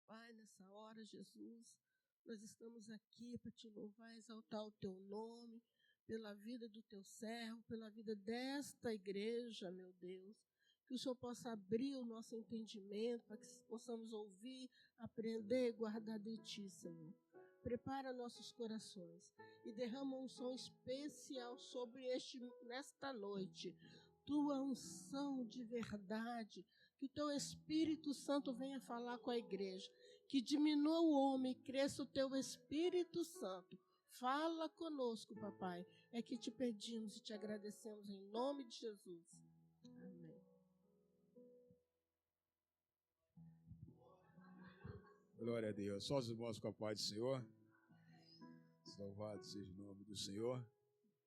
Pai, nessa hora, Jesus, nós estamos aqui para te louvar, exaltar o teu nome, pela vida do teu servo, pela vida desta igreja, meu Deus. Que o Senhor possa abrir o nosso entendimento, para que possamos ouvir, aprender e guardar de ti, Senhor. Prepara nossos corações e derrama um som especial sobre nesta noite. Tua unção de verdade, que o teu Espírito Santo venha falar com a igreja. Que diminua o homem e cresça o teu Espírito Santo. Fala conosco, papai. É que te pedimos e te agradecemos em nome de Jesus. Amém. Glória a Deus. Só os irmãos com a paz do Senhor. Louvado seja o nome do Senhor.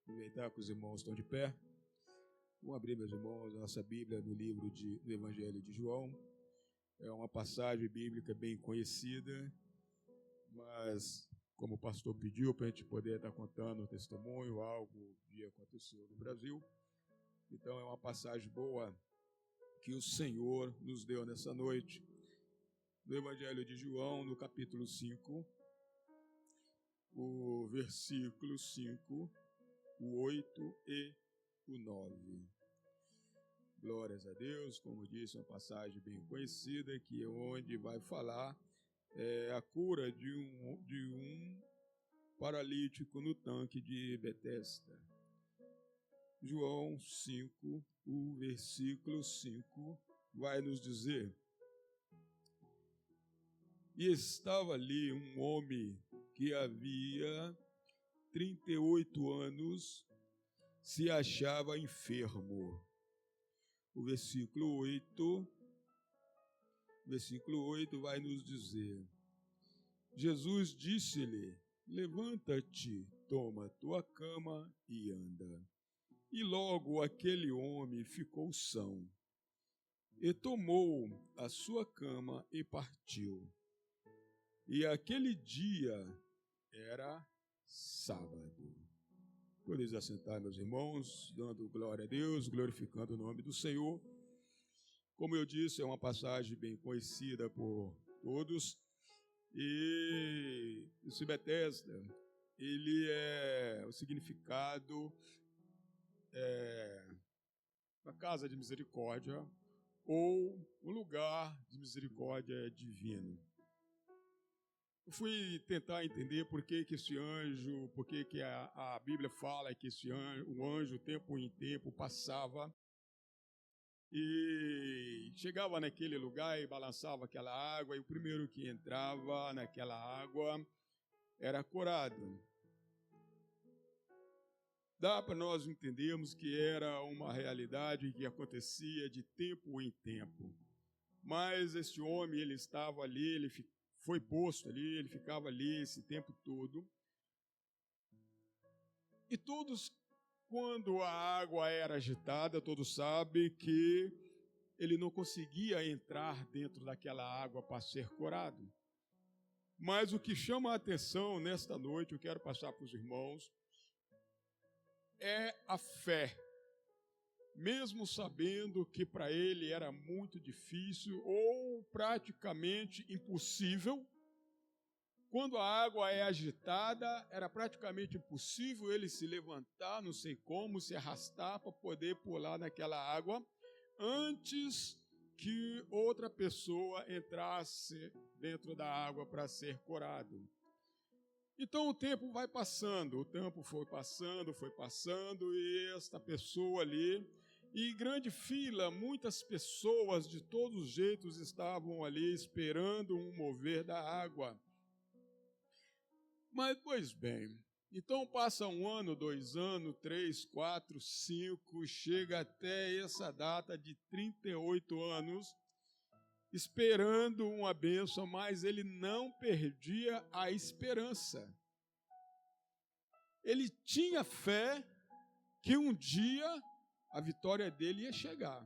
Aproveitar que os irmãos estão de pé. Vamos abrir, meus irmãos, a nossa Bíblia no livro do Evangelho de João. É uma passagem bíblica bem conhecida, mas como o pastor pediu para a gente poder estar contando um testemunho, algo que aconteceu no Brasil. Então é uma passagem boa que o Senhor nos deu nessa noite. No Evangelho de João, no capítulo 5, o versículo 5, o 8 e o 9. Glórias a Deus, como disse, uma passagem bem conhecida, que é onde vai falar a cura de um paralítico no tanque de Betesda. João 5, o versículo 5, vai nos dizer: E estava ali um homem que havia 38 anos, se achava enfermo. O versículo 8 vai nos dizer: Jesus disse-lhe: Levanta-te, toma tua cama e anda. E logo aquele homem ficou são, e tomou a sua cama e partiu. E aquele dia era sábado. Podemos assentar, meus irmãos, dando glória a Deus, glorificando o nome do Senhor. Como eu disse, é uma passagem bem conhecida por todos. E esse Betesda, ele é o significado da casa de misericórdia ou o lugar de misericórdia divino. Eu fui tentar entender por que esse anjo, por que a Bíblia fala que o anjo, tempo em tempo, passava e chegava naquele lugar e balançava aquela água, e o primeiro que entrava naquela água era curado. Dá para nós entendermos que era uma realidade que acontecia de tempo em tempo. Mas esse homem, ele estava ali, ele foi posto ali, ele ficava ali esse tempo todo. E todos, quando a água era agitada, todos sabem que ele não conseguia entrar dentro daquela água para ser curado. Mas o que chama a atenção nesta noite, eu quero passar para os irmãos, é a fé. Mesmo sabendo que para ele era muito difícil ou praticamente impossível, quando a água é agitada, era praticamente impossível ele se levantar, não sei como, se arrastar para poder pular naquela água, antes que outra pessoa entrasse dentro da água para ser curado. Então o tempo vai passando, o tempo foi passando, e esta pessoa ali, e grande fila, muitas pessoas de todos os jeitos estavam ali esperando um mover da água. Mas, pois bem, então passa 1 ano, 2 anos, 3, 4, 5, chega até essa data de 38 anos, esperando uma bênção, mas ele não perdia a esperança. Ele tinha fé que um dia a vitória dele ia chegar.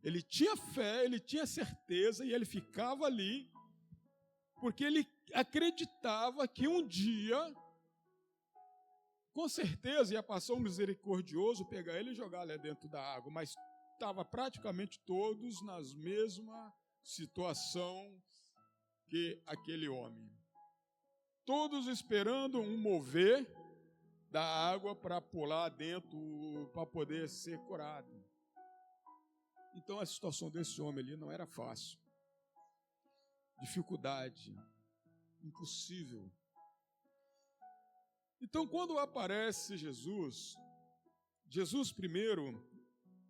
Ele tinha fé, ele tinha certeza, e ele ficava ali, porque ele acreditava que um dia, com certeza, ia passar um misericordioso, pegar ele e jogar lá dentro da água, mas estava praticamente todos na mesma situação que aquele homem. Todos esperando um mover da água para pular dentro, para poder ser curado. Então a situação desse homem ali não era fácil. Dificuldade, impossível. Então quando aparece Jesus primeiro,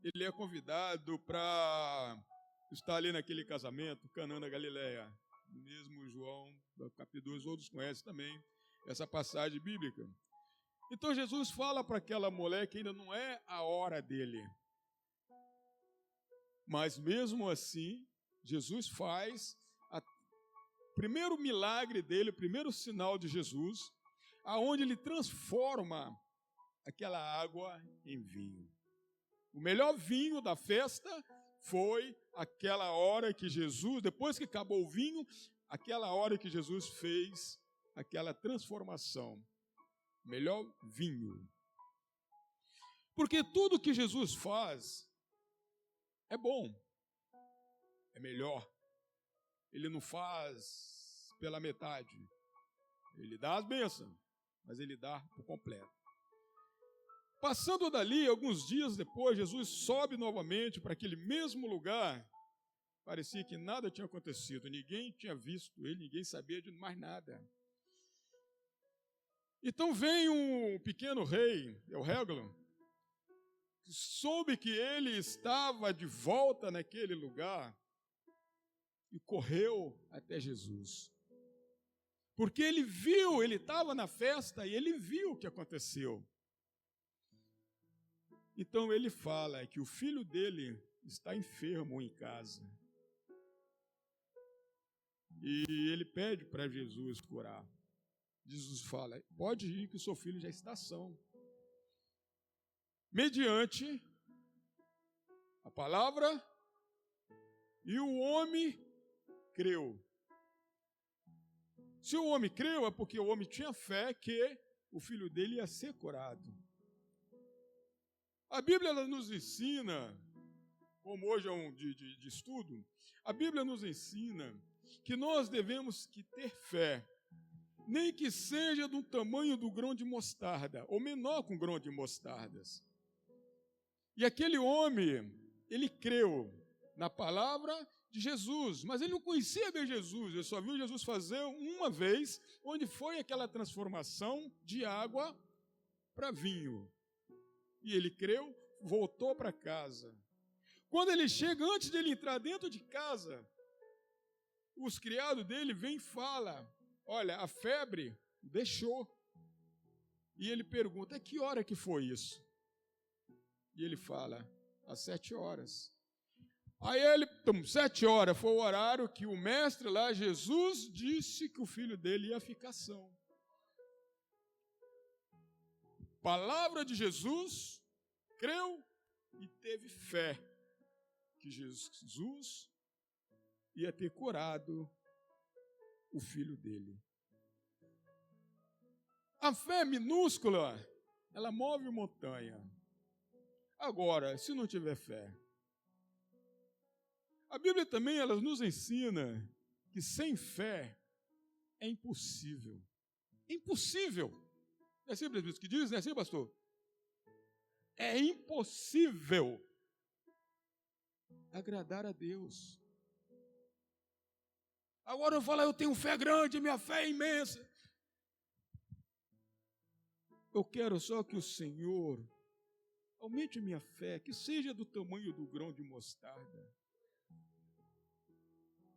ele é convidado para estar ali naquele casamento, Canaã da Galileia. Mesmo João, capítulo 2, outros conhecem também essa passagem bíblica. Então Jesus fala para aquela mulher que ainda não é a hora dele. Mas mesmo assim, Jesus faz o primeiro milagre dele, o primeiro sinal de Jesus, aonde ele transforma aquela água em vinho. O melhor vinho da festa foi aquela hora que Jesus, depois que acabou o vinho, aquela hora que Jesus fez aquela transformação. Melhor vinho. Porque tudo que Jesus faz é bom, é melhor. Ele não faz pela metade. Ele dá as bênçãos, mas ele dá por completo. Passando dali, alguns dias depois, Jesus sobe novamente para aquele mesmo lugar. Parecia que nada tinha acontecido, ninguém tinha visto ele, ninguém sabia de mais nada. Então vem um pequeno rei, Eulégalo, que soube que ele estava de volta naquele lugar e correu até Jesus. Porque ele viu, ele estava na festa e ele viu o que aconteceu. Então ele fala que o filho dele está enfermo em casa. E ele pede para Jesus curar. Jesus fala, pode ir que o seu filho já está são. Mediante a palavra, e o homem creu. Se o homem creu, é porque o homem tinha fé que o filho dele ia ser curado. A Bíblia ela nos ensina, como hoje é um de estudo, a Bíblia nos ensina que nós devemos que ter fé, nem que seja do tamanho do grão de mostarda, ou menor que um grão de mostardas. E aquele homem, ele creu na palavra de Jesus, mas ele não conhecia bem Jesus, ele só viu Jesus fazer uma vez, onde foi aquela transformação de água para vinho. E ele creu, voltou para casa. Quando ele chega, antes de ele entrar dentro de casa, os criados dele vêm e falam, olha, a febre deixou. E ele pergunta, a que hora que foi isso? E ele fala, às 7 horas. Aí ele, 7 horas, foi o horário que o mestre lá, Jesus, disse que o filho dele ia ficar são. Palavra de Jesus, creu e teve fé que Jesus ia ter curado o filho dele. A fé minúscula, ela move montanha. Agora, se não tiver fé, a Bíblia também ela nos ensina que sem fé é impossível. Impossível. Não é assim que diz, não é assim, pastor? É impossível agradar a Deus. Agora eu falo, eu tenho fé grande, minha fé é imensa. Eu quero só que o Senhor aumente minha fé, que seja do tamanho do grão de mostarda,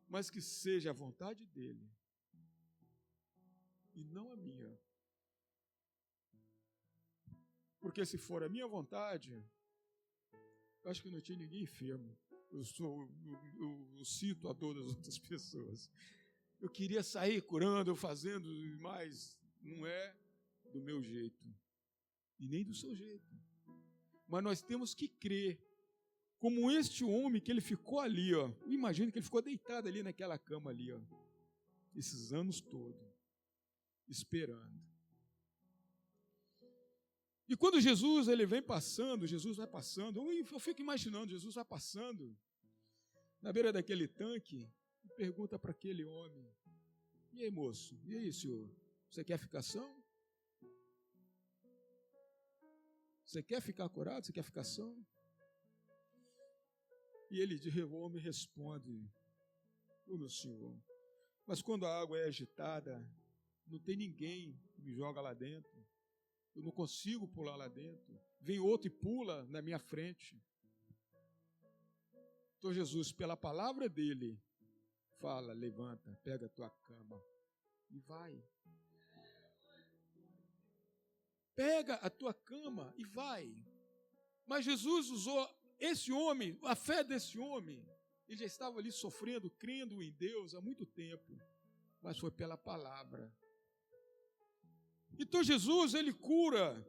mas que seja a vontade dEle e não a minha. Porque se for a minha vontade, eu acho que não tinha ninguém enfermo. Eu sinto a dor das outras pessoas. Eu queria sair curando, fazendo, mas não é do meu jeito. E nem do seu jeito. Mas nós temos que crer. Como este homem que ele ficou ali, ó. Imagina que ele ficou deitado ali naquela cama ali, ó. Esses anos todos. Esperando. E quando Jesus ele vem passando, Jesus vai passando, eu fico imaginando, Jesus vai passando na beira daquele tanque, pergunta para aquele homem: e aí, moço? E aí, senhor? Você quer ficação? Você quer ficar curado? Você quer ficação? E ele de revolve responde: ô meu senhor, mas quando a água é agitada, não tem ninguém que me joga lá dentro. Eu não consigo pular lá dentro. Vem outro e pula na minha frente. Então Jesus, pela palavra dele, fala: levanta, pega a tua cama e vai. Pega a tua cama e vai. Mas Jesus usou esse homem, a fé desse homem. Ele já estava ali sofrendo, crendo em Deus há muito tempo, mas foi pela palavra. Então Jesus, ele cura,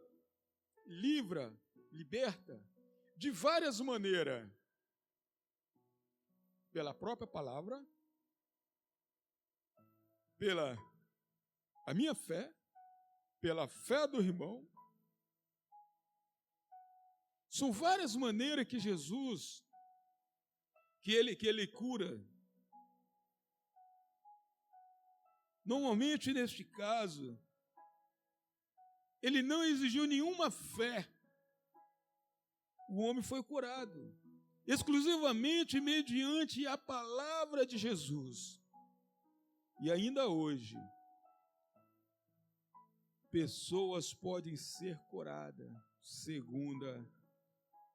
livra, liberta de várias maneiras. Pela própria palavra, pela a minha fé, pela fé do irmão. São várias maneiras que Jesus, que ele cura. Normalmente, neste caso, ele não exigiu nenhuma fé. O homem foi curado, exclusivamente mediante a palavra de Jesus. E ainda hoje, pessoas podem ser curadas segundo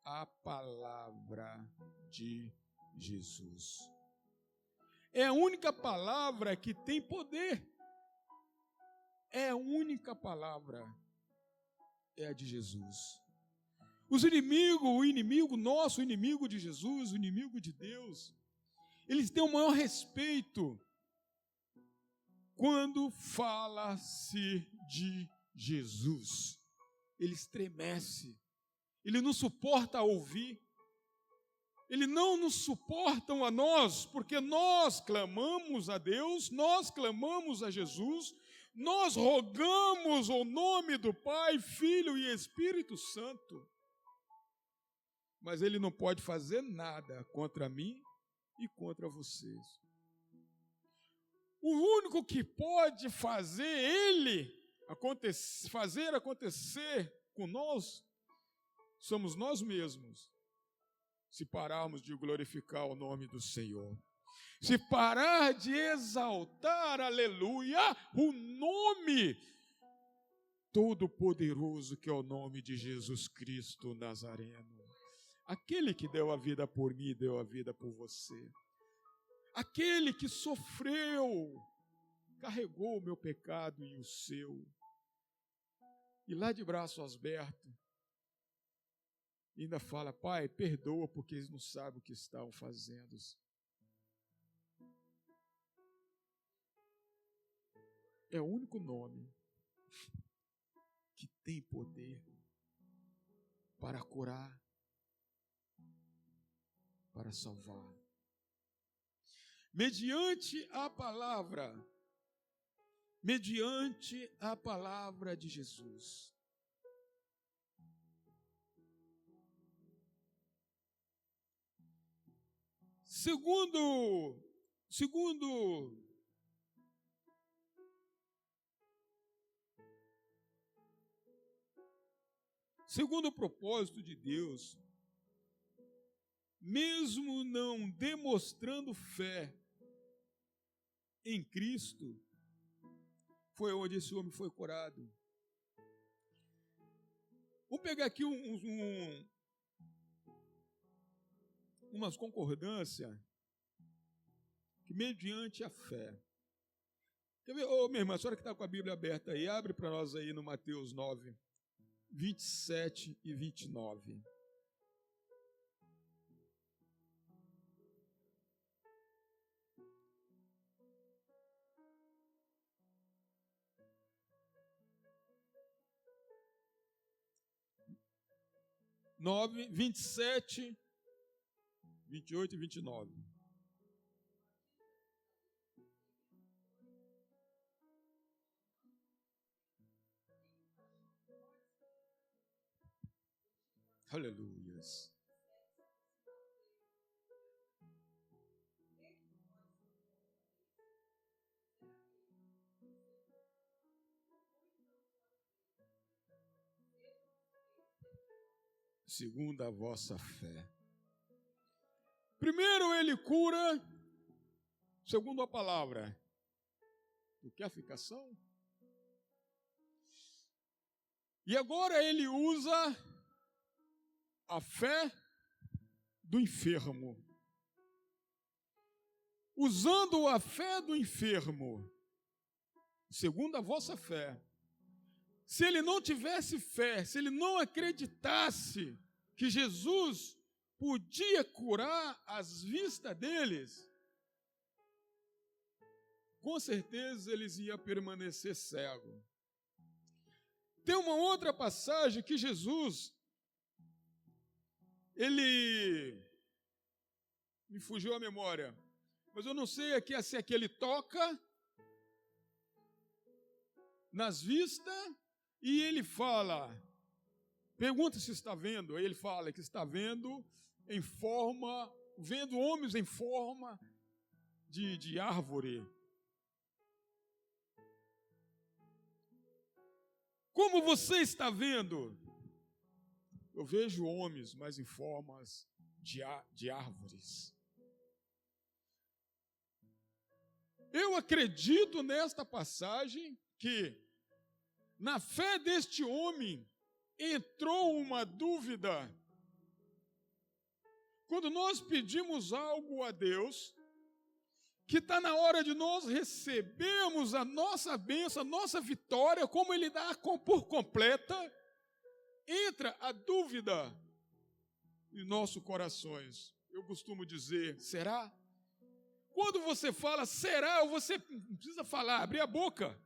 a palavra de Jesus. É a única palavra que tem poder. É a única palavra, é a de Jesus. Os inimigos, o inimigo nosso, o inimigo de Jesus, o inimigo de Deus, eles têm o maior respeito quando fala-se de Jesus. Ele estremece, ele não suporta ouvir, ele não nos suportam a nós, porque nós clamamos a Deus, nós clamamos a Jesus, nós rogamos o nome do Pai, Filho e Espírito Santo. Mas ele não pode fazer nada contra mim e contra vocês. O único que pode fazer fazer acontecer com nós, somos nós mesmos. Se pararmos de glorificar o nome do Senhor, se parar de exaltar, aleluia, o nome todo-poderoso que é o nome de Jesus Cristo Nazareno. Aquele que deu a vida por mim, deu a vida por você. Aquele que sofreu, carregou o meu pecado e o seu. E lá de braços abertos, ainda fala: Pai, perdoa porque eles não sabem o que estão fazendo. É o único nome que tem poder para curar, para salvar. Mediante a palavra de Jesus. Segundo o propósito de Deus, mesmo não demonstrando fé em Cristo, foi onde esse homem foi curado. Vamos pegar aqui umas concordâncias que mediante a fé. Quer ver? Ô, minha irmã, a senhora que está com a Bíblia aberta aí, abre para nós aí no Mateus 9, 27 e 29. Nove, 27, 28 e 29. Aleluias. segundo a vossa fé. Primeiro ele cura, segundo a palavra. Tu quer ficar são? E agora ele usa a fé do enfermo. Usando a fé do enfermo, segundo a vossa fé. Se ele não tivesse fé, se ele não acreditasse que Jesus podia curar as vistas deles, com certeza eles iam permanecer cegos. Tem uma outra passagem que Jesus, ele me fugiu a memória, mas eu não sei aqui se é que ele toca nas vistas e ele fala, pergunta se está vendo, ele fala que está vendo vendo homens em forma de árvore. Como você está vendo? Eu vejo homens, mas em formas de árvores. Eu acredito nesta passagem que, na fé deste homem, entrou uma dúvida. Quando nós pedimos algo a Deus, que está na hora de nós recebermos a nossa bênção, a nossa vitória, como Ele dá por completa, entra a dúvida em nossos corações. Eu costumo dizer, será? Quando você fala será, você não precisa falar, abrir a boca,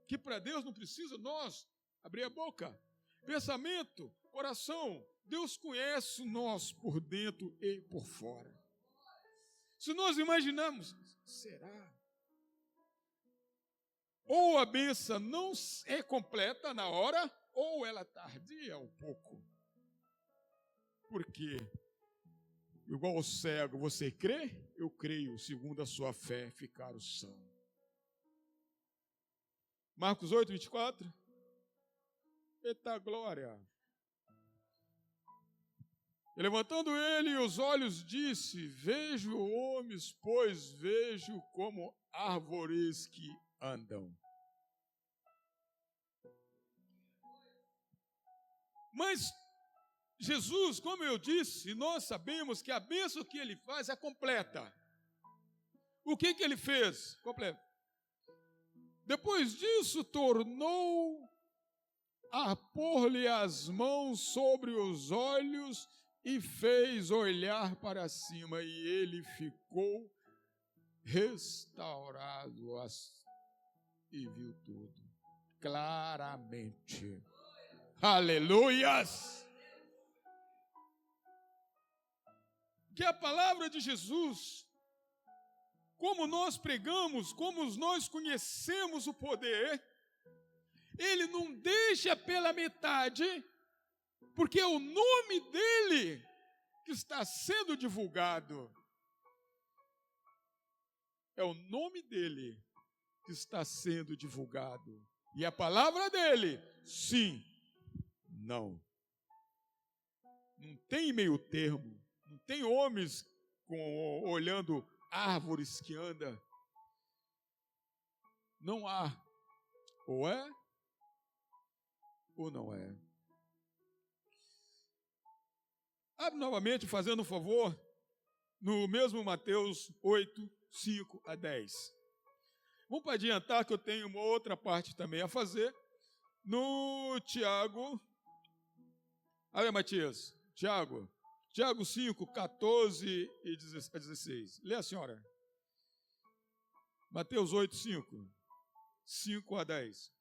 que para Deus não precisa nós abrir a boca. Pensamento, coração, Deus conhece nós por dentro e por fora. Se nós imaginamos, será? Ou a bênção não é completa na hora, ou ela tardia um pouco. Por quê? Igual o cego, você crê? Eu creio, segundo a sua fé, ficaram são. Marcos 8, 24. Eita glória! E levantando ele os olhos, disse, vejo homens, pois vejo como árvores que andam. Mas Jesus, como eu disse, nós sabemos que a bênção que ele faz é completa. O que ele fez? Completo. Depois disso, tornou a pôr-lhe as mãos sobre os olhos e fez olhar para cima, e ele ficou restaurado e viu tudo claramente. Aleluias! Que a palavra de Jesus, como nós pregamos, como nós conhecemos o poder, ele não deixa pela metade, porque é o nome dele que está sendo divulgado. É o nome dele que está sendo divulgado. E a palavra dele, sim, não. Não tem meio termo. Não tem homens olhando árvores que andam. Não há. Ou é, ou não é. Abre novamente, fazendo um favor, no mesmo Mateus 8, 5 a 10. Vamos para adiantar que eu tenho uma outra parte também a fazer. No Tiago, aí Matias, Tiago 5, 14 a 16. Lê a senhora. Mateus 8, 5 a 10.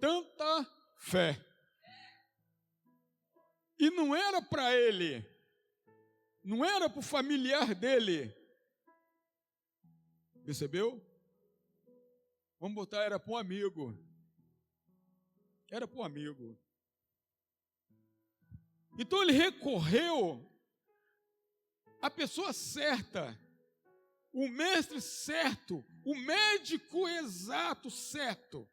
tanta fé. E não era para ele, não era para o familiar dele. Percebeu? Vamos botar, era para um amigo. Era para um amigo. Então ele recorreu à pessoa certa, o mestre certo, o médico exato certo.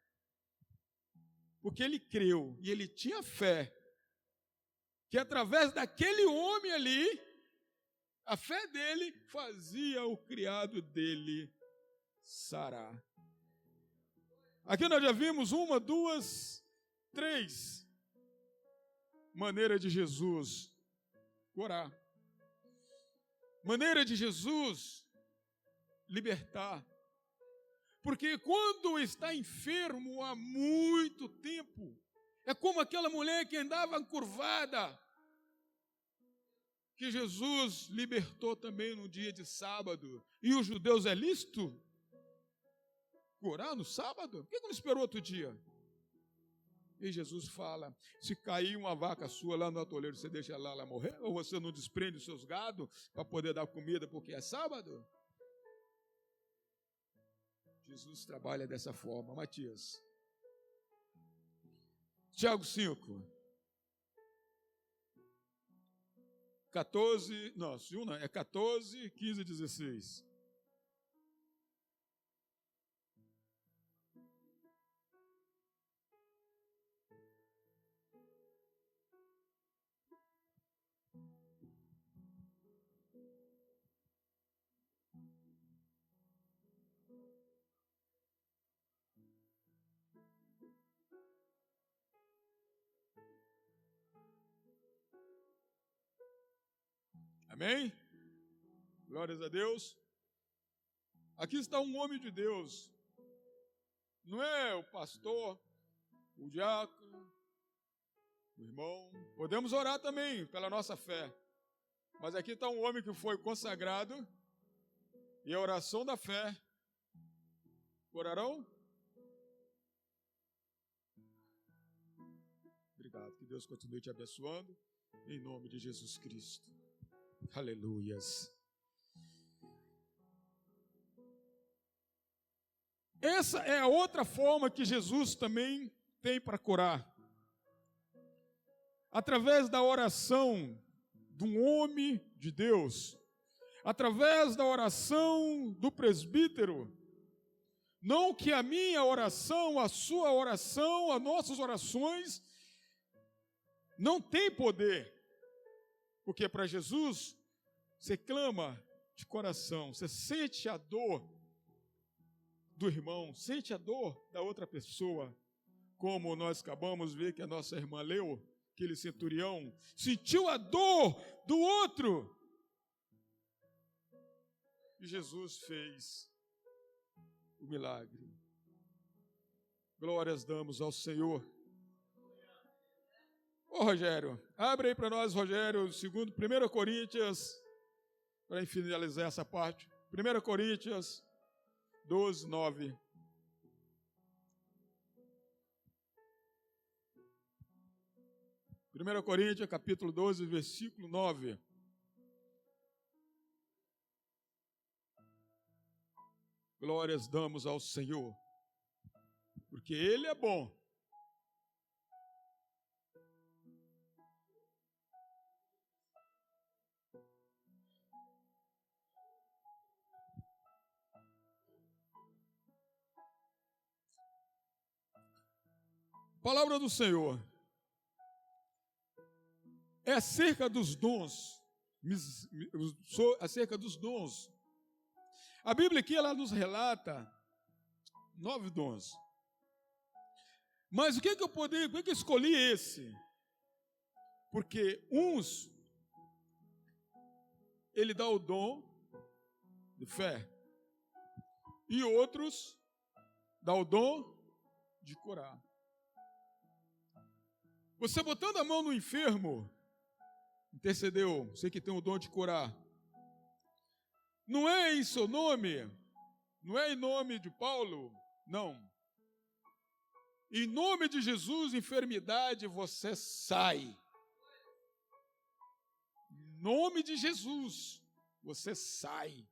Porque ele creu e ele tinha fé que através daquele homem ali, a fé dele fazia o criado dele sarar. Aqui nós já vimos 1, 2, 3 maneiras de Jesus curar. Maneira de Jesus libertar. Porque quando está enfermo há muito tempo, é como aquela mulher que andava encurvada, que Jesus libertou também no dia de sábado. E os judeus é lícito curar no sábado? Por que não esperou outro dia? E Jesus fala, se cair uma vaca sua lá no atoleiro, você deixa ela morrer? Ou você não desprende os seus gados para poder dar comida porque é sábado? Jesus trabalha dessa forma. Matias. Tiago 5. 14, não, 14, 15 e 16. Amém? Glórias a Deus. Aqui está um homem de Deus. Não é o pastor, o diácono, o irmão. Podemos orar também pela nossa fé. Mas aqui está um homem que foi consagrado e a oração da fé. Orarão? Obrigado. Que Deus continue te abençoando. Em nome de Jesus Cristo. Aleluias. Essa é a outra forma que Jesus também tem para curar. Através da oração de um homem de Deus. Através da oração do presbítero. Não que a minha oração, a sua oração, as nossas orações não tem poder. Porque para Jesus, você clama de coração, você sente a dor do irmão, sente a dor da outra pessoa, como nós acabamos de ver que a nossa irmã leu, aquele centurião, sentiu a dor do outro. E Jesus fez o milagre. Glórias damos ao Senhor. Ô Rogério, abre aí para nós, Rogério, 1 Coríntios, para finalizar essa parte. 1 Coríntios 12, 9. Primeira Coríntios, capítulo 12, versículo 9. Glórias damos ao Senhor, porque Ele é bom. Palavra do Senhor é acerca dos dons, acerca dos dons. A Bíblia aqui ela nos relata 9 dons. Mas por que eu escolhi esse? Porque uns ele dá o dom de fé e outros dá o dom de curar. Você botando a mão no enfermo, intercedeu, você que tem o dom de curar. Não é em seu nome, não é em nome de Paulo, não. Em nome de Jesus, enfermidade, você sai. Em nome de Jesus, você sai.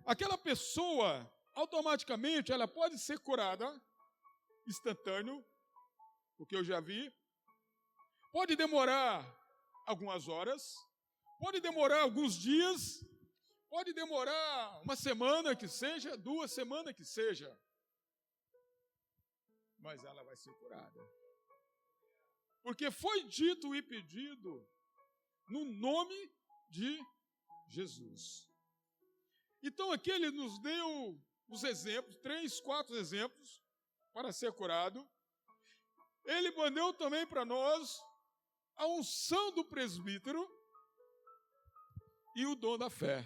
Aquela pessoa, automaticamente, ela pode ser curada, instantâneo, porque eu já vi. Pode demorar algumas horas, pode demorar alguns dias, pode demorar uma semana que seja, 2 semanas que seja. Mas ela vai ser curada. Porque foi dito e pedido no nome de Jesus. Então aqui ele nos deu os exemplos, 3, 4 exemplos para ser curado. Ele mandou também para nós a unção do presbítero e o dom da fé.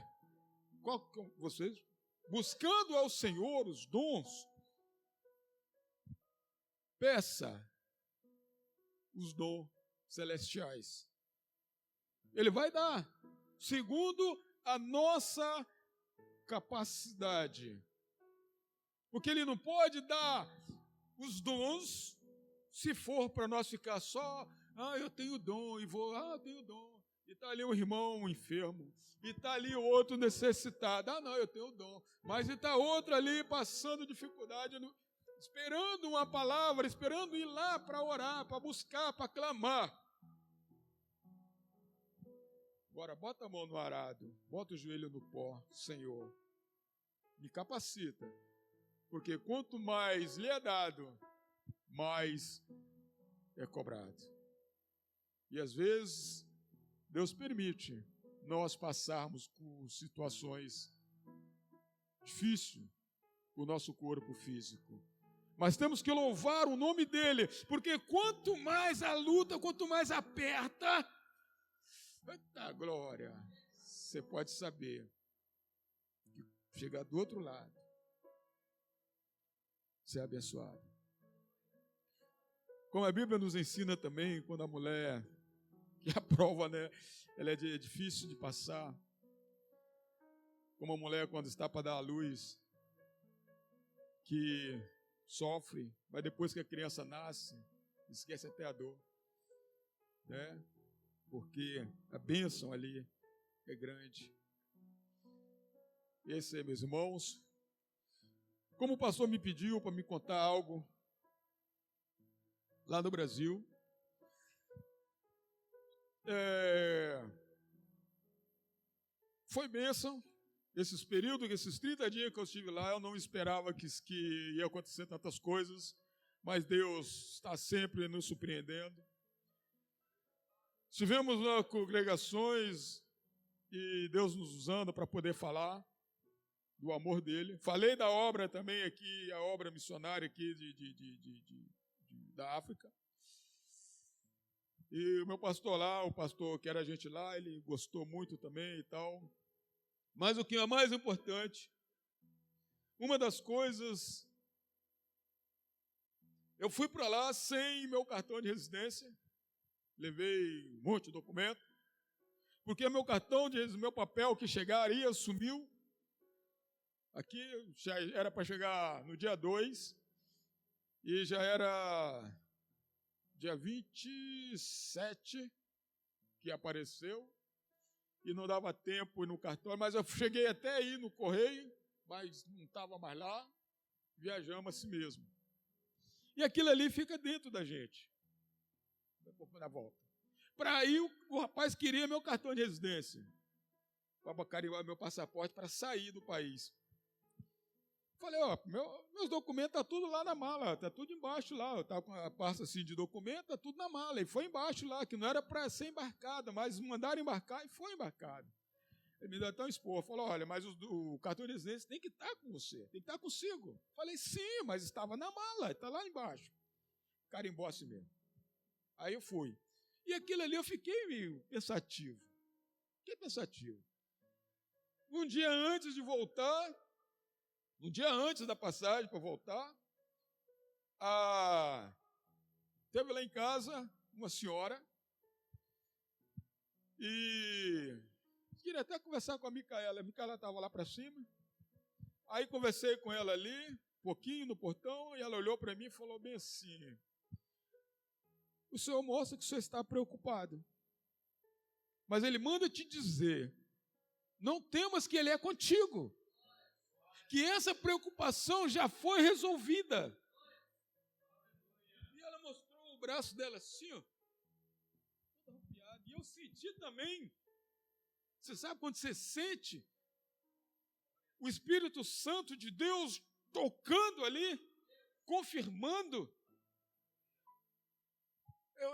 Qual vocês? Buscando ao Senhor os dons, peça os dons celestiais. Ele vai dar, segundo a nossa capacidade. Porque ele não pode dar os dons se for para nós ficar só, eu tenho dom, e vou, eu tenho dom. E está ali um irmão enfermo, e está ali o outro necessitado. Não, eu tenho dom. Mas está outro ali passando dificuldade, esperando uma palavra, esperando ir lá para orar, para buscar, para clamar. Agora, bota a mão no arado, bota o joelho no pó, Senhor, me capacita. Porque quanto mais lhe é dado, mais é cobrado. E às vezes, Deus permite nós passarmos por situações difíceis com o nosso corpo físico. Mas temos que louvar o nome dele, porque quanto mais a luta, quanto mais aperta, eita glória, você pode saber que chegar do outro lado, ser abençoado. Como a Bíblia nos ensina também, quando a mulher, que a prova, né, ela é difícil de passar, como a mulher quando está para dar à luz, que sofre, mas depois que a criança nasce, esquece até a dor, né? Porque a bênção ali é grande. Esse, meus irmãos, como o pastor me pediu para me contar algo lá no Brasil, foi bênção. Esses períodos, esses 30 dias que eu estive lá, eu não esperava que ia acontecer tantas coisas, mas Deus está sempre nos surpreendendo. Estivemos lá com congregações e Deus nos usando para poder falar do amor dele. Falei da obra também aqui, a obra missionária aqui da África. E o meu pastor lá, o pastor que era a gente lá, ele gostou muito também e tal. Mas o que é mais importante, uma das coisas, eu fui para lá sem meu cartão de residência, levei um monte de documento, porque meu cartão de residência, meu papel que chegaria, sumiu. Aqui já era para chegar no dia 2, e já era dia 27 que apareceu. E não dava tempo no cartório, mas eu cheguei até aí no correio, mas não estava mais lá, viajamos assim mesmo. E aquilo ali fica dentro da gente, na volta. Para aí o rapaz queria meu cartão de residência, para carimbar meu passaporte para sair do país. Falei, meus documentos estão tudo lá na mala, está tudo embaixo lá, eu estava com a pasta assim de documento, está tudo na mala, e foi embaixo lá, que não era para ser embarcado, mas mandaram embarcar e foi embarcado. Ele me deu até um esporro, falou, olha, mas o cartão de residência tem que estar com você, tem que estar consigo. Falei, sim, mas estava na mala, está lá embaixo. Carimbou assim mesmo. Aí eu fui. E aquilo ali eu fiquei meio pensativo. Fiquei pensativo. Um dia antes de voltar, um dia antes da passagem para voltar, teve lá em casa uma senhora e queria até conversar com a Micaela. A Micaela estava lá para cima. Aí conversei com ela ali, pouquinho no portão, e ela olhou para mim e falou bem assim: o senhor mostra que o senhor está preocupado, mas ele manda te dizer, não temas, que ele é contigo, que essa preocupação já foi resolvida. E ela mostrou o braço dela assim, ó, toda arrepiada, e eu senti também. Você sabe quando você sente o Espírito Santo de Deus tocando ali, confirmando?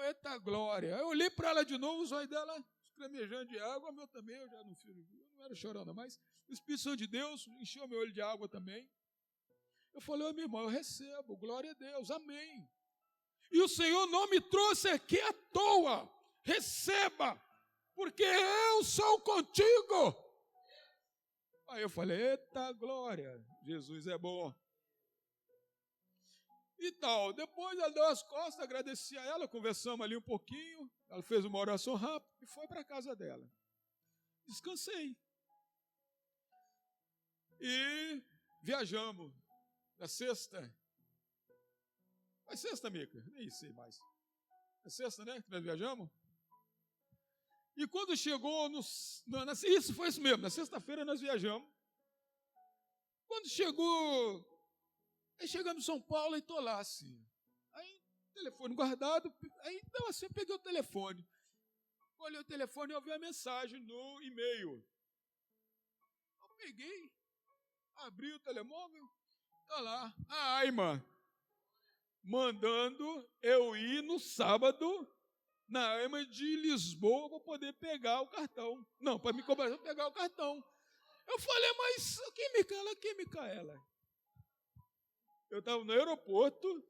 Eita glória! Eu olhei para ela de novo, os olhos dela escramejando de água, o meu também, eu já não era chorando mais. O Espírito Santo de Deus encheu meu olho de água também. Eu falei: ô, meu irmão, eu recebo, glória a Deus, amém. E o Senhor não me trouxe aqui à toa, receba, porque eu sou contigo. Aí eu falei: eita glória, Jesus é bom. E tal, depois ela deu as costas, agradeci a ela, conversamos ali um pouquinho, ela fez uma oração rápida e foi para a casa dela. Descansei. E viajamos na sexta. É sexta, Mica? Nem sei mais. É sexta, né, que nós viajamos? E quando chegou, isso foi isso mesmo, na sexta-feira nós viajamos. Quando chegou, aí chegamos em São Paulo e estou lá assim. Aí, telefone guardado, aí então assim, eu peguei o telefone. Olhei o telefone e ouvi a mensagem no e-mail. Eu peguei, abri o telemóvel, está lá, a Aima, mandando eu ir no sábado na Aima de Lisboa para poder pegar o cartão. Não, para me cobrar, pegar o cartão. Eu falei: mas quem, Micaela? Eu estava no aeroporto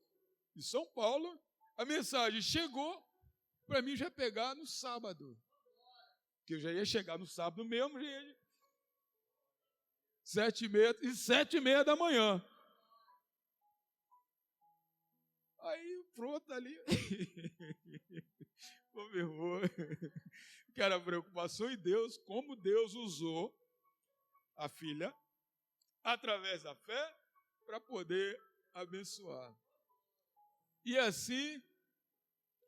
de São Paulo, a mensagem chegou para mim já pegar no sábado, que eu já ia chegar no sábado mesmo, 7h30 da manhã. Aí pronto ali, ô meu irmão, que era preocupação em Deus, como Deus usou a filha através da fé para poder abençoar. E assim,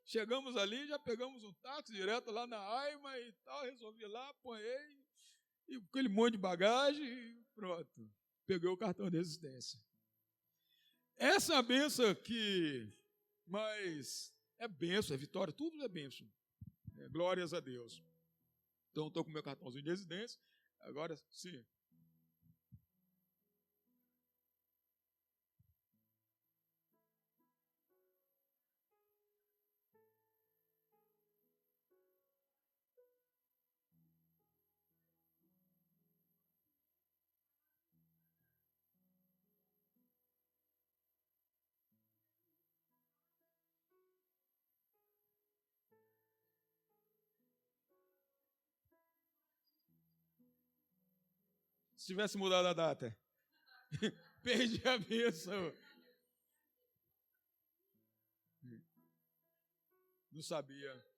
chegamos ali, já pegamos um táxi direto lá na Aima e tal, resolvi lá, apanhei, e aquele monte de bagagem, e pronto, peguei o cartão de resistência. Essa é a bênção aqui, mas é bênção, é vitória, tudo é bênção. Glórias a Deus. Então, estou com meu cartãozinho de residência, agora sim. Se tivesse mudado a data, perdi a bênção. Não sabia.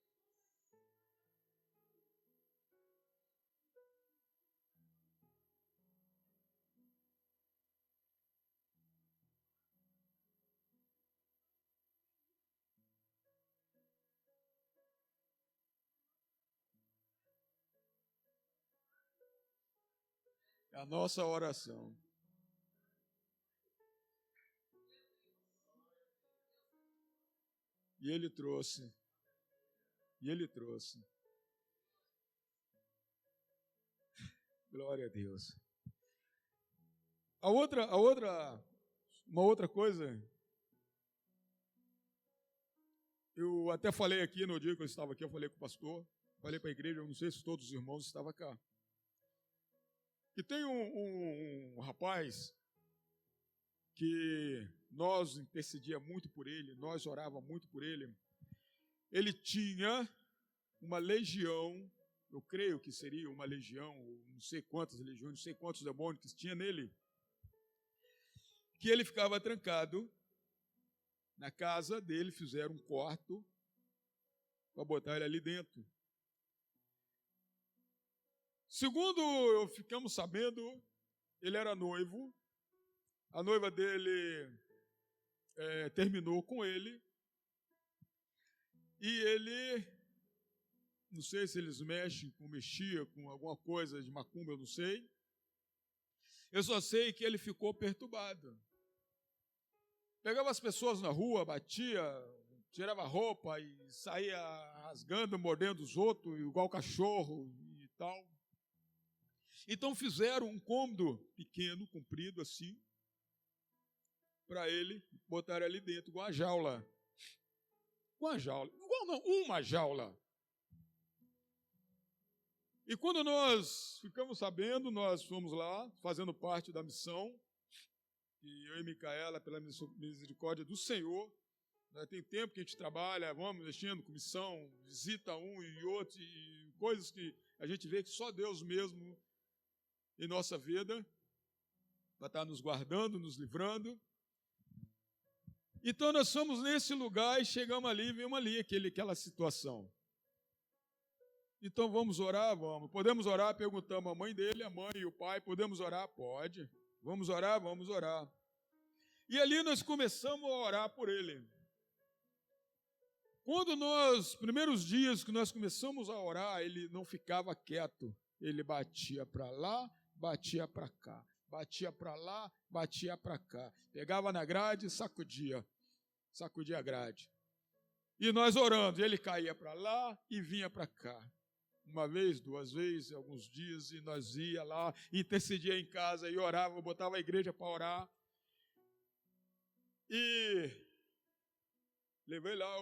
É a nossa oração. E Ele trouxe. E Ele trouxe. Glória a Deus. Uma outra coisa, eu até falei aqui no dia que eu estava aqui, eu falei com o pastor, falei para a igreja, eu não sei se todos os irmãos estavam cá. E tem um rapaz que nós intercedia muito por ele, nós orava muito por ele. Ele tinha uma legião, eu creio que seria uma legião, não sei quantas legiões, não sei quantos demônios que tinha nele, que ele ficava trancado na casa dele, fizeram um quarto para botar ele ali dentro. Segundo ficamos sabendo, ele era noivo A noiva dele terminou com ele. E ele, não sei se eles mexia com alguma coisa de macumba, eu não sei. Eu só sei que ele ficou perturbado. Pegava as pessoas na rua, batia, tirava a roupa e saía rasgando, mordendo os outros, igual cachorro e tal. Então fizeram um cômodo pequeno, comprido assim, para ele botar ali dentro, igual a jaula. Uma jaula. Igual não, uma jaula. E quando nós ficamos sabendo, nós fomos lá, fazendo parte da missão, e eu e Micaela, pela misericórdia do Senhor, tem tempo que a gente trabalha, vamos mexendo com missão, visita um e outro, e coisas que a gente vê que só Deus mesmo em nossa vida vai estar nos guardando, nos livrando. Então nós fomos nesse lugar e chegamos ali, vimos ali aquela situação. Então vamos orar? Vamos. Podemos orar? Perguntamos a mãe dele, a mãe e o pai, podemos orar? Pode. Vamos orar? Vamos orar. E ali nós começamos a orar por ele. Quando primeiros dias que nós começamos a orar, ele não ficava quieto. Ele batia para lá, batia para cá. Batia para lá, batia para cá. Pegava na grade e sacudia a grade. E nós orando, ele caía para lá e vinha para cá. Uma vez, duas vezes, alguns dias, e nós ia lá, intercedia em casa e orava, botava a igreja para orar. E levei lá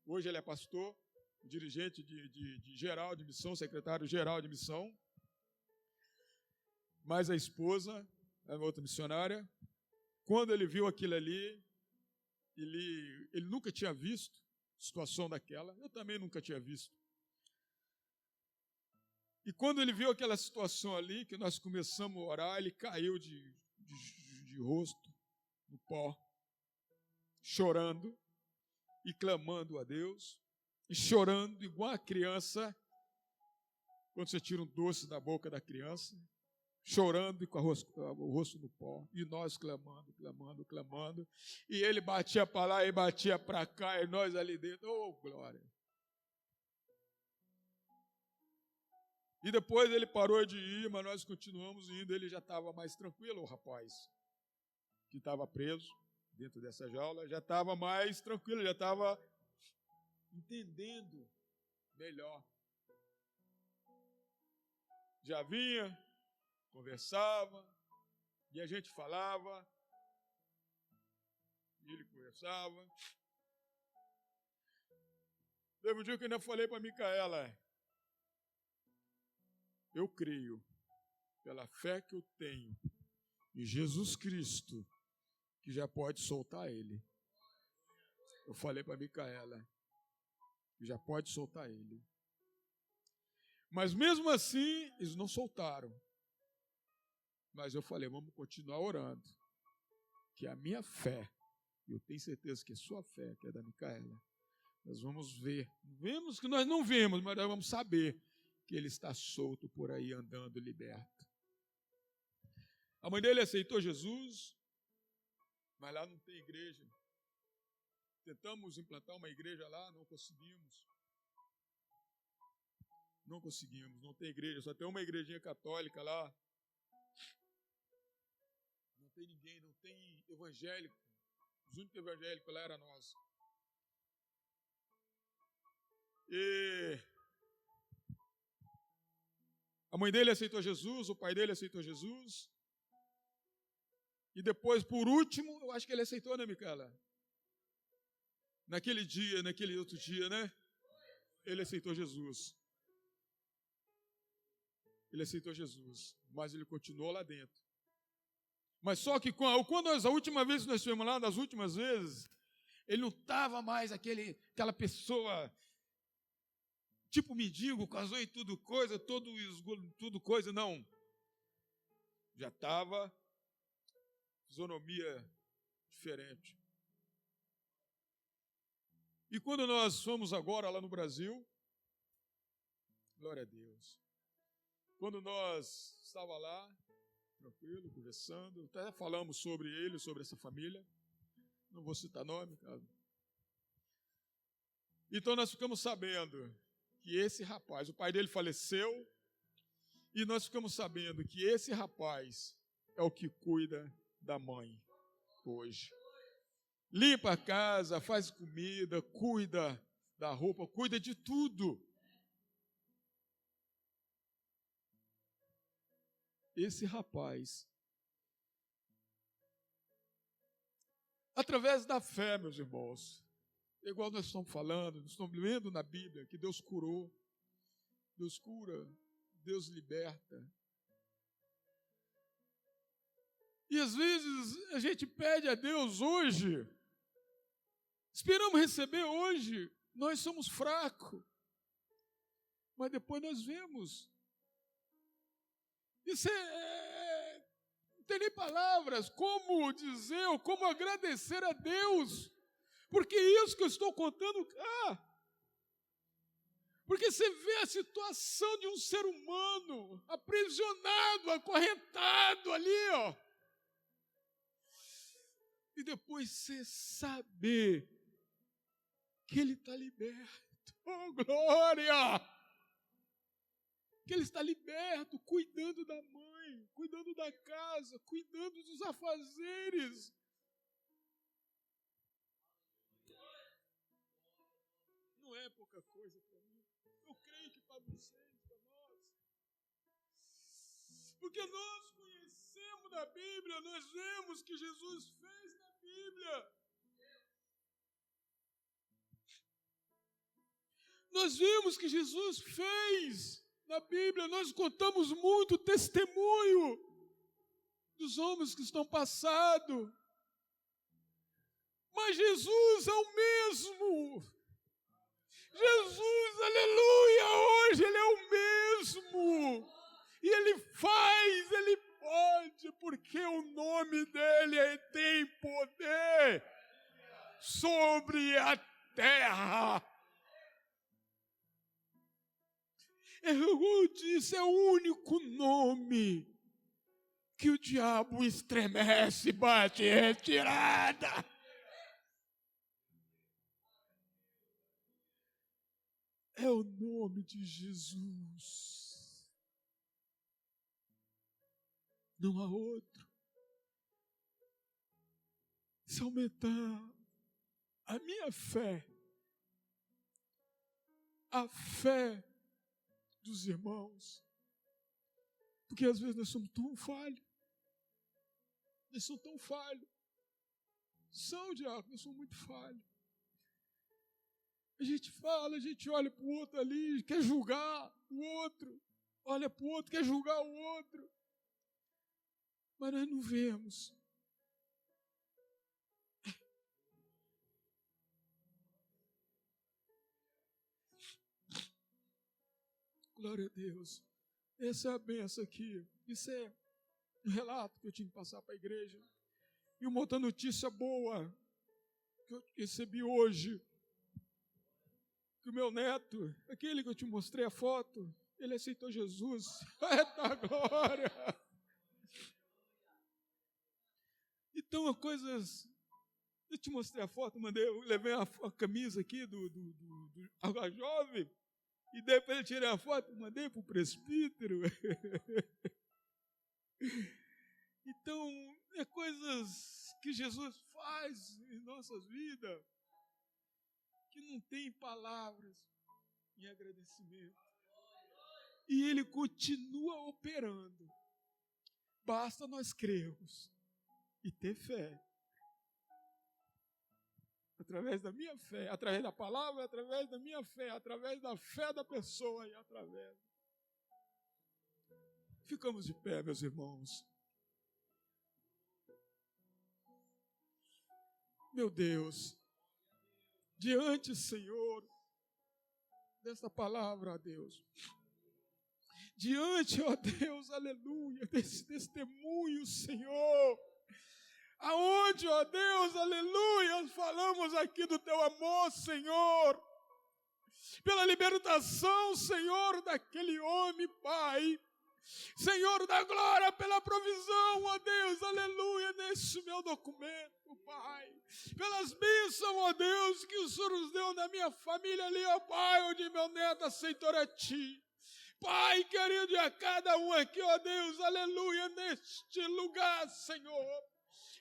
hoje ele é pastor, dirigente de geral de missão, secretário geral de missão. Mas a esposa, a outra missionária, quando ele viu aquilo ali, ele nunca tinha visto situação daquela, eu também nunca tinha visto. E quando ele viu aquela situação ali, que nós começamos a orar, ele caiu de rosto no pó, chorando e clamando a Deus, e chorando igual a criança, quando você tira um doce da boca da criança, chorando e com o rosto no pó, e nós clamando, clamando, clamando, e ele batia para lá e batia para cá, e nós ali dentro, oh glória! E depois ele parou de ir, mas nós continuamos indo, ele já estava mais tranquilo, o rapaz, que estava preso dentro dessa jaula, já estava mais tranquilo, já estava entendendo melhor. Já vinha, conversava, e a gente falava, e ele conversava. Teve um dia que eu ainda falei para a Micaela, eu creio, pela fé que eu tenho em Jesus Cristo, que já pode soltar ele. Eu falei para a Micaela, que já pode soltar ele. Mas mesmo assim, eles não soltaram. Mas eu falei, vamos continuar orando. Que a minha fé, eu tenho certeza que a sua fé, que é da Micaela, nós vamos ver. Vemos que nós não vemos, mas nós vamos saber que ele está solto por aí, andando liberto. A mãe dele aceitou Jesus, mas lá não tem igreja. Tentamos implantar uma igreja lá, não conseguimos. Não conseguimos, não tem igreja, só tem uma igrejinha católica lá. Não tem ninguém, não tem evangélico. Os únicos evangélicos lá eram nós. E a mãe dele aceitou Jesus, o pai dele aceitou Jesus. E depois, por último, eu acho que ele aceitou, né, Micaela? Naquele outro dia, né? Ele aceitou Jesus. Ele aceitou Jesus, mas ele continuou lá dentro. Mas só que quando a última vez que nós estivemos lá, das últimas vezes, ele não estava mais aquela pessoa, tipo mendigo, casou e tudo coisa, não. Já estava fisionomia diferente. E quando nós fomos agora lá no Brasil, glória a Deus, quando nós estava lá, tranquilo, conversando. Até falamos sobre ele, sobre essa família. Não vou citar nome, cara. Então nós ficamos sabendo que esse rapaz, o pai dele faleceu, e nós ficamos sabendo que esse rapaz é o que cuida da mãe hoje. Limpa a casa, faz comida, cuida da roupa, cuida de tudo. Esse rapaz, através da fé, meus irmãos, igual nós estamos falando, nós estamos lendo na Bíblia que Deus curou, Deus cura, Deus liberta. E às vezes a gente pede a Deus hoje, esperamos receber hoje, nós somos fracos, mas depois nós vemos. Isso não tem nem palavras como dizer ou como agradecer a Deus, porque isso que eu estou contando cá. Porque você vê a situação de um ser humano aprisionado, acorrentado ali, ó. E depois você saber que ele está liberto. Oh, glória! Que ele está liberto, cuidando da mãe, cuidando da casa, cuidando dos afazeres. Não é pouca coisa para mim. Eu creio que para vocês, para nós. Porque nós conhecemos da Bíblia, nós vemos que Jesus fez na Bíblia. Nós vimos que Jesus fez na Bíblia, nós contamos muito testemunho dos homens que estão passados. Mas Jesus é o mesmo. Jesus, aleluia, hoje Ele é o mesmo. E Ele faz, Ele pode, porque o nome dEle tem poder sobre a terra. Eu disse, é o único nome que o diabo estremece, bate retirada. É o nome de Jesus. Não há outro. Se aumentar a minha fé, a fé dos irmãos, porque às vezes nós somos tão falhos, são diáconos, nós somos muito falhos. A gente fala, a gente olha para o outro ali, quer julgar o outro, olha para o outro, quer julgar o outro, mas nós não vemos. Glória a Deus. Essa é a benção aqui. Isso é um relato que eu tinha que passar para a igreja. E uma outra notícia boa que eu recebi hoje. Que o meu neto, aquele que eu te mostrei a foto, ele aceitou Jesus. Eita glória! Então, coisas... Eu te mostrei a foto, eu levei a camisa aqui do jovem. E depois eu tirei a foto, mandei para o presbítero. Então, é coisas que Jesus faz em nossas vidas que não tem palavras em agradecimento. E Ele continua operando. Basta nós crermos e ter fé. Através da minha fé, através da palavra, através da minha fé, através da fé da pessoa e através. Ficamos de pé, meus irmãos. Meu Deus, diante, Senhor, dessa palavra, ó Deus, diante, ó Deus, aleluia, desse testemunho, Senhor, aonde, ó Deus, aleluia, falamos aqui do Teu amor, Senhor, pela libertação, Senhor, daquele homem, Pai, Senhor da glória, pela provisão, ó Deus, aleluia, nesse meu documento, Pai. Pelas bênçãos, ó Deus, que o Senhor nos deu na minha família ali, ó Pai, onde meu neto aceitou a Ti. Pai querido, e a cada um aqui, ó Deus, aleluia, neste lugar, Senhor.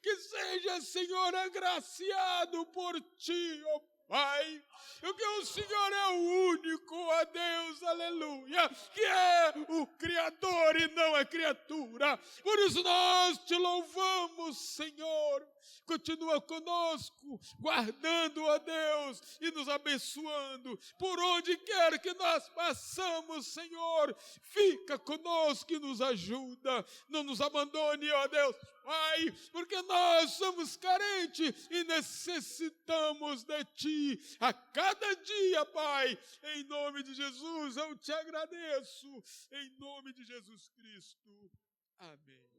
Que seja, Senhor, agraciado por Ti, ó Pai, porque o Senhor é o único, ó Deus, aleluia, que é o Criador e não a criatura. Por isso nós Te louvamos, Senhor. Continua conosco, guardando, ó Deus, e nos abençoando. Por onde quer que nós passamos, Senhor, fica conosco e nos ajuda. Não nos abandone, ó Deus, Pai, porque nós somos carentes e necessitamos de Ti a cada dia, Pai. Em nome de Jesus, eu Te agradeço. Em nome de Jesus Cristo. Amém.